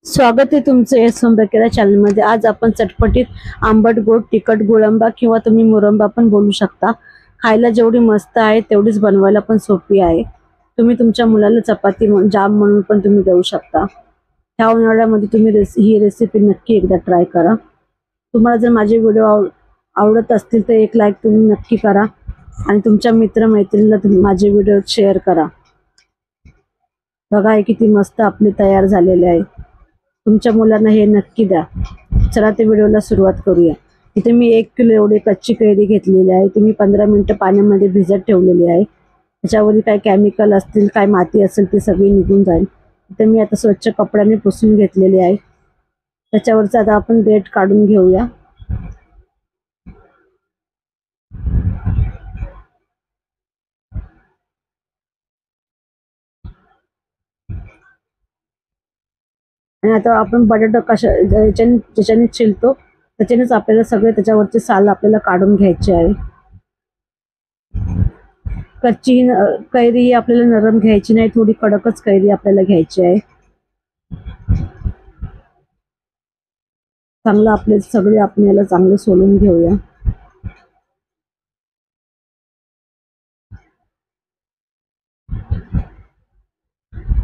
स्वागत आहे तुमचं या स्वयंपाक चॅनलमध्ये। आज आपण चटपटीत आंबट गोड तिखट गुळंबा किंवा तुम्ही मुरंबा पण बोलू शकता। खायला जेवढी मस्त आहे तेवढीच बनवायला पण सोपी आहे। तुम्ही तुमच्या मुलाला चपाती जाम म्हणून पण तुम्ही देऊ शकता। ह्या उन्हाळ्यामध्ये तुम्ही ही रेसिपी नक्की एकदा ट्राय करा। तुम्हाला जर माझे व्हिडिओ आवडत असतील तर एक लाईक तुम्ही नक्की करा आणि तुमच्या मित्रमैत्रिणींना माझे व्हिडिओ शेअर करा। बघा हे किती मस्त आपले तयार झालेले आहे। तुमच्या मुलांना हे नक्की द्या। चला ते व्हिडिओला सुरुवात करूया। इथे मी 1 किलो एवढी कच्ची कैरी घेतलेली आहे। ती मी 15 मिनिटं पाण्यामध्ये भिजत ठेवलेली आहे। त्याच्यावर काय केमिकल असतील काय माती असेल ती सगळी निघून जाईल। इथे मी आता स्वच्छ कपड्याने पुसून घेतलेली आहे। त्याच्यावरचा आता आपण देठ काढून घेऊया। आणि आता आपण बटाटा ज्याच्याने चिलतो त्याच्यानेच आपल्याला सगळे त्याच्यावरचे साल आपल्याला काढून घ्यायचे आहे। कच्ची कैरी आपल्याला नरम घ्यायची नाही, थोडी कडकच कैरी आपल्याला घ्यायची आहे। चांगलं आपले सगळे आपण याला चांगलं सोलून घेऊया।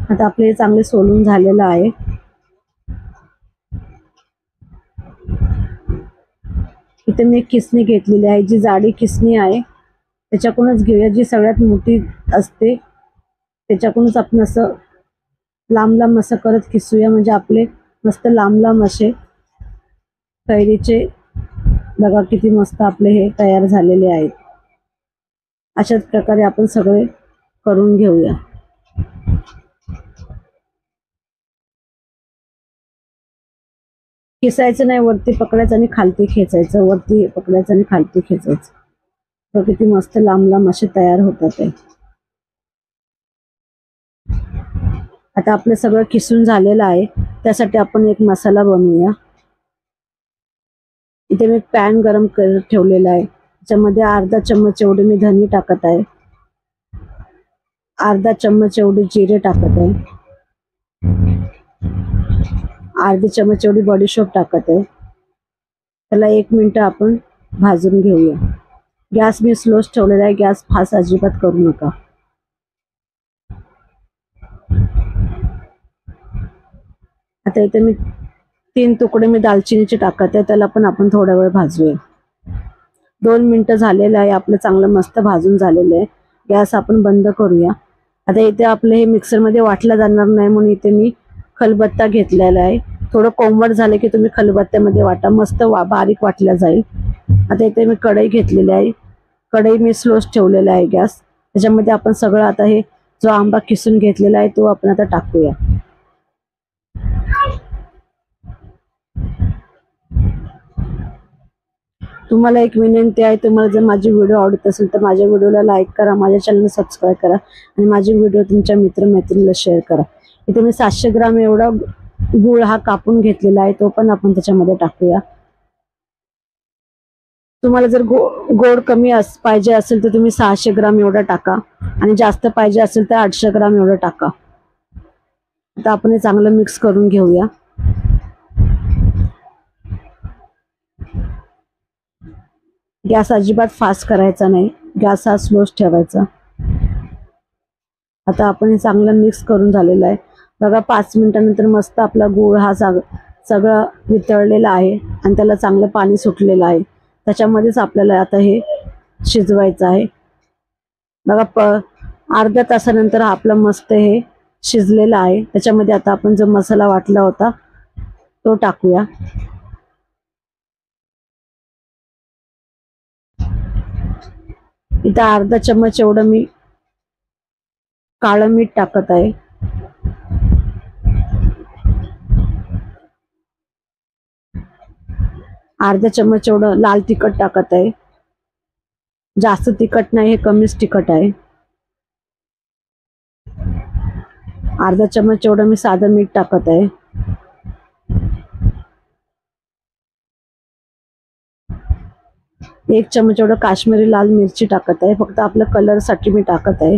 आता आपले चांगले सोलून झालेलं आहे। इथे मी खिसणी घेतलेली आहे। जी जाडी खिसणी आहे त्याच्याकडूनच घेऊया। जी सगळ्यात मोठी असते त्याच्याकडूनच आपण असं लांब लांब असं करत खिसूया, म्हणजे आपले मस्त लांब लांब असे कैरीचे बघा किती मस्त आपले हे तयार झालेले आहेत। अशाच प्रकारे आपण सगळे करून घेऊया। खिसायचं नाही, वरती पकडायचं आणि खालती खेचायचं, वरती पकडायचं आणि खालती खेचायचं। तर किती मस्त लांब लांब असे तयार होतात आहे। आता आपलं सगळं खिसून झालेलं आहे। त्यासाठी आपण एक मसाला बनवूया। इथे मी पॅन गरम करत ठेवलेला आहे। त्याच्यामध्ये अर्धा चम्मच एवढे मी धने टाकत आहे। अर्धा चम्मच एवढे जिरे टाकत आहे। अर्धी चम्मच एवढी बडीशोप टाकत आहे। त्याला 1 मिनिट आपण भाजून घेऊया। गॅस मी स्लोच ठेवलेला आहे, गॅस फास्ट अजिबात करू नका। आता इथे मी 3 तुकडे मी दालचिनीचे टाकत आहे, त्याला पण आपण थोडा वेळ भाजूया। 2 मिनिटं झालेलं आहे, आपलं चांगलं मस्त भाजून झालेलं आहे। गॅस आपण बंद करूया। आता इथे आपलं हे मिक्सरमध्ये वाटलं जाणार नाही म्हणून इथे मी खलबत्ता घेतलेला आहे। थोडं कोंबट झालं की तुम्ही खलबत्त्यामध्ये वाटा, मस्त बारीक वाटल्या जाईल। आता इथे मी कढई घेतलेली आहे। कढई मी स्लोच ठेवलेला आहे गॅस। त्याच्यामध्ये आपण सगळं आता हे जो आंबा किसून घेतलेला आहे तो आपण आता टाकूया। तुम्हाला एक विनंती आहे, तुम्हाला जर माझे व्हिडिओ आवडत असेल तर माझ्या व्हिडिओला लाईक करा, माझ्या चॅनलला सबस्क्राईब करा आणि माझे व्हिडिओ तुमच्या मित्रमैत्रिणीला शेअर करा। इथे मी 700 ग्राम एवढा गूळ हा कापून घेतलेला आहे, तो पण आपण त्याच्यामध्ये टाकूया। तुम्हाला जर गोड कमी पाहिजे असेल तर तुम्ही 600 ग्राम एवढा टाका आणि जास्त पाहिजे असेल तर 800 ग्राम एवढं टाका। आता आपण हे चांगलं मिक्स करून घेऊया। गॅस अजिबात फास्ट करायचा नाही, गॅस हा स्लोच ठेवायचा। आता आपण हे चांगलं मिक्स करून झालेलं आहे। बघा 5 मिनिटांनंतर मस्त आपला गूळ हा सगळं वितळलेला आहे आणि त्याला चांगलं पाणी सुटलेलं आहे। त्याच्यामध्येच आपल्याला आता हे शिजवायचं आहे। बघा अर्ध्या तासानंतर आपलं मस्त हे शिजलेलं आहे। त्याच्यामध्ये आता आपण जो मसाला वाटला होता तो टाकूया। इथं अर्धा चम्मच एवढं मी काळं मीठ टाकत आहे। अर्धा चम्मच एवढं लाल तिखट टाकत आहे। जास्त तिखट नाही, हे कमीच तिखट आहे। अर्धा चम्मच एवढं मी साधं मीठ टाकत आहे। एक चम्मच एवढं काश्मीरी लाल मिरची टाकत आहे, फक्त आपल्या कलर साठी मी टाकत आहे।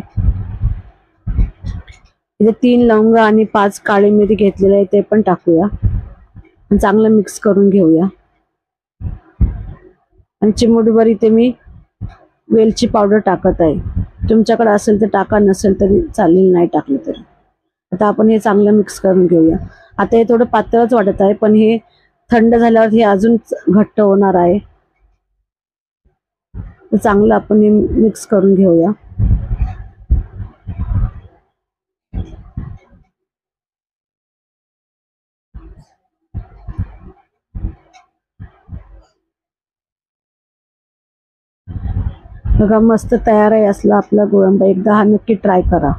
इथे 3 लवंग आणि 5 काळी मिरी घेतलेले आहे, ते पण टाकूया आणि चांगलं मिक्स करून घेऊया. आणि चिमूटभर इथे मी वेलची पावडर टाकत आहे. तुमच्याकडे असेल तर टाका, नसेल तरी चालेल, नाही टाकलं तरी. आता आपण हे चांगलं मिक्स करून घेऊया. आता हे थोडं पातळच वाटत आहे, पण हे थंड झाल्यावर हे अजून घट्ट होणार आहे. तर चांगलं आपण हे मिक्स करून घेऊया. बघा मस्त तयार आहे असला आपला गोळंबा. एकदा हा नक्की ट्राय करा.